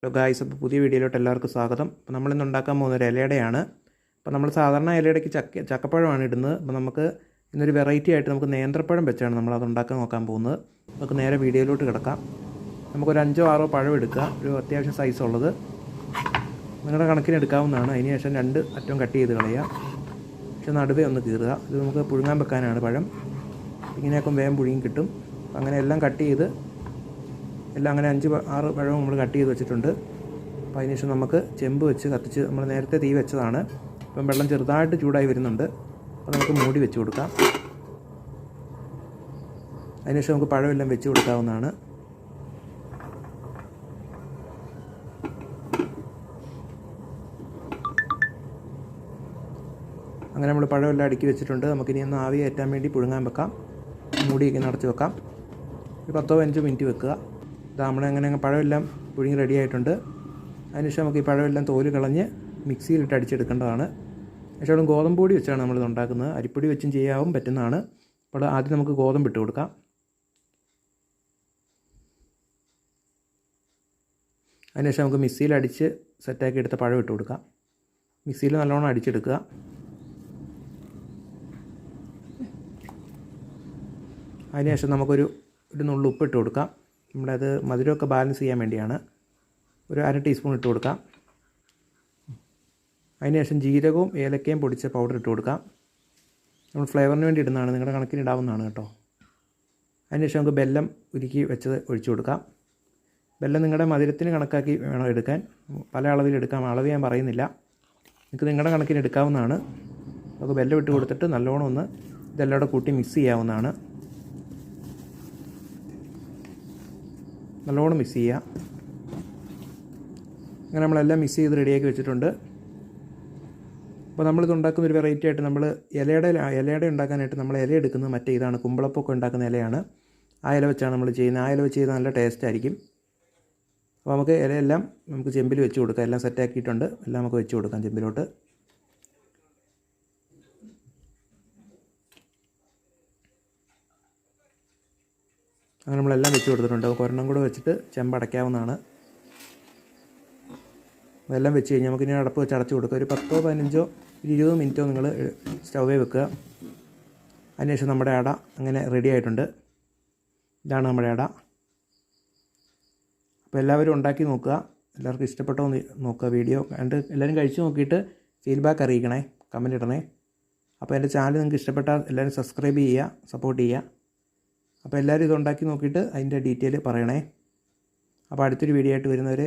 Hello guys, അപ്പോൾ പുതിയ വീഡിയോയിലോട്ട് എല്ലാവർക്കും സ്വാഗതം. അപ്പോൾ നമ്മളിന്ന് ഉണ്ടാക്കാൻ പോകുന്ന ഒരു ഇലയുടെയാണ്. അപ്പോൾ നമ്മൾ സാധാരണ ഇലയുടെക്ക് ചക്കപ്പഴമാണ് ഇടുന്നത്. അപ്പോൾ നമുക്ക് ഇന്നൊരു വെറൈറ്റി ആയിട്ട് നമുക്ക് നേന്ത്രപ്പഴം വെച്ചാണ് നമ്മളത് ഉണ്ടാക്കാൻ നോക്കാൻ പോകുന്നത്. നമുക്ക് നേരെ വീഡിയോയിലോട്ട് കിടക്കാം. നമുക്കൊരു 5-6 പഴം എടുക്കുക, ഒരു അത്യാവശ്യം സൈസ് ഉള്ളത്. നിങ്ങളുടെ കണക്കിന് എടുക്കാവുന്നതാണ്. അതിന് ശേഷം 2 അറ്റവും കട്ട് ചെയ്ത് കളയുക. പക്ഷേ നടുവേ ഒന്ന് കീറുക. ഇത് നമുക്ക് പുഴുങ്ങാൻ വെക്കാനാണ് പഴം. ഇങ്ങനെയൊക്കെ വേഗം പുഴുങ്ങി കിട്ടും. അങ്ങനെ എല്ലാം കട്ട് ചെയ്ത് എല്ലാം അങ്ങനെ 5-6 പഴവും നമ്മൾ കട്ട് ചെയ്ത് വെച്ചിട്ടുണ്ട്. അപ്പോൾ അതിനുശേഷം നമുക്ക് ചെമ്പ് വെച്ച് കത്തിച്ച് നമ്മൾ നേരത്തെ തീ വെച്ചതാണ്. ഇപ്പം വെള്ളം ചെറുതായിട്ട് ചൂടായി വരുന്നുണ്ട്. അപ്പോൾ നമുക്ക് മൂടി വെച്ച് കൊടുക്കാം. അതിനുശേഷം നമുക്ക് പഴമെല്ലാം വെച്ച് കൊടുക്കാവുന്നതാണ്. അങ്ങനെ നമ്മൾ പഴമെല്ലാം അടുക്കി വെച്ചിട്ടുണ്ട്. നമുക്കിനി ഒന്ന് ആവി കയറ്റാൻ വേണ്ടി പുഴുങ്ങാൻ വെക്കാം. മൂടിയൊക്കെ അടച്ച് വെക്കാം. ഒരു 10-15 മിനിറ്റ് വെക്കുക. നമ്മളങ്ങനെ പഴമെല്ലാം പുഴുങ്ങി റെഡി ആയിട്ടുണ്ട്. അതിനുശേഷം നമുക്ക് ഈ പഴമെല്ലാം തോല് കളഞ്ഞ് മിക്സിയിലിട്ട് അടിച്ചെടുക്കേണ്ടതാണ്. പക്ഷേ ഗോതമ്പ് പൊടി വെച്ചാണ് നമ്മളിത് ഉണ്ടാക്കുന്നത്. അരിപ്പൊടി വെച്ചും ചെയ്യാവും പറ്റുന്നതാണ്. അപ്പോൾ ആദ്യം നമുക്ക് ഗോതമ്പ് ഇട്ട് കൊടുക്കാം. അതിനുശേഷം നമുക്ക് മിക്സിയിൽ അടിച്ച് സെറ്റാക്കി എടുത്ത പഴം ഇട്ട് കൊടുക്കാം. മിക്സിയിൽ നല്ലോണം അടിച്ചെടുക്കുക. അതിനുശേഷം നമുക്കൊരു നുള്ളു ഉപ്പ് ഇട്ട് കൊടുക്കാം. നമ്മുടെ അത് മധുരമൊക്കെ ബാലൻസ് ചെയ്യാൻ വേണ്ടിയാണ്. ഒരു 1/2 ടീസ്പൂൺ ഇട്ട് കൊടുക്കാം. അതിനുശേഷം ജീരകവും ഏലക്കയും പൊടിച്ച പൗഡർ ഇട്ട് കൊടുക്കാം. നമ്മൾ ഫ്ലേവറിന് വേണ്ടി ഇടുന്നതാണ്, നിങ്ങളുടെ കണക്കിന് ഇടാവുന്നതാണ് കേട്ടോ. അതിനുശേഷം നമുക്ക് ബെല്ലം ഉരുക്കി വെച്ചത് ഒഴിച്ചു കൊടുക്കാം. ബെല്ലം നിങ്ങളുടെ മധുരത്തിന് കണക്കാക്കി വേണം എടുക്കാൻ. പല അളവിലെടുക്കാം, അളവ് ഞാൻ പറയുന്നില്ല. നിങ്ങൾക്ക് നിങ്ങളുടെ കണക്കിന് എടുക്കാവുന്നതാണ്. നമുക്ക് ബെല്ലം ഇട്ട് കൊടുത്തിട്ട് നല്ലോണം ഒന്ന് ഇതെല്ലാം കൂടെ കൂട്ടി മിക്സ് ചെയ്യാവുന്നതാണ്. നല്ലോണം മിക്സ് ചെയ്യുക. അങ്ങനെ നമ്മളെല്ലാം മിക്സ് ചെയ്ത് റെഡിയാക്കി വെച്ചിട്ടുണ്ട്. അപ്പോൾ നമ്മളിത് ഉണ്ടാക്കുന്ന ഒരു വെറൈറ്റി ആയിട്ട് നമ്മൾ ഇലയുടെ ഉണ്ടാക്കാനായിട്ട് നമ്മൾ ഇല എടുക്കുന്നത് മറ്റേ ഇതാണ്, കുമ്പളപ്പൊക്കെ ഉണ്ടാക്കുന്ന ഇലയാണ്. ആ ഇല വെച്ചാണ് നമ്മൾ ചെയ്യുന്നത്. ആ ഇല വെച്ച് ചെയ്താൽ നല്ല ടേസ്റ്റ് ആയിരിക്കും. അപ്പോൾ നമുക്ക് ഇലയെല്ലാം നമുക്ക് ചെമ്പിൽ വെച്ച് കൊടുക്കാം. എല്ലാം സെറ്റാക്കിയിട്ടുണ്ട്. എല്ലാം നമുക്ക് വെച്ച് കൊടുക്കാം ചെമ്പിലോട്ട്. അങ്ങനെ നമ്മളെല്ലാം വെച്ച് കൊടുത്തിട്ടുണ്ട്. അപ്പോൾ ഒരെണ്ണം കൂടെ വെച്ചിട്ട് ചെമ്പ് അടയ്ക്കാവുന്നതാണ്. അതെല്ലാം വെച്ച് കഴിഞ്ഞാൽ നമുക്കിനി അടപ്പ് വെച്ച് അടച്ചു കൊടുക്കുക. ഒരു 10-15-20 മിനിറ്റോ നിങ്ങൾ സ്റ്റൗവേ വെക്കുക. അതിനുശേഷം നമ്മുടെ അട അങ്ങനെ റെഡി ആയിട്ടുണ്ട്. ഇതാണ് നമ്മുടെ അട. അപ്പോൾ എല്ലാവരും ഉണ്ടാക്കി നോക്കുക. എല്ലാവർക്കും ഇഷ്ടപ്പെട്ടോ നോക്കുക. വീഡിയോ കണ്ട് എല്ലാവരും കഴിച്ച് നോക്കിയിട്ട് ഫീഡ്ബാക്ക് അറിയിക്കണേ, കമൻറ്റ് ഇടണേ. അപ്പോൾ എൻ്റെ ചാനൽ നിങ്ങൾക്ക് ഇഷ്ടപ്പെട്ടാൽ എല്ലാവരും സബ്സ്ക്രൈബ് ചെയ്യുക, സപ്പോർട്ട് ചെയ്യുക. അപ്പോൾ എല്ലാവരും ഇത് ഉണ്ടാക്കി നോക്കിയിട്ട് അതിൻ്റെ ഡീറ്റെയിൽ പറയണേ. അപ്പോൾ അടുത്തൊരു വീഡിയോ ആയിട്ട് വരുന്നവരെ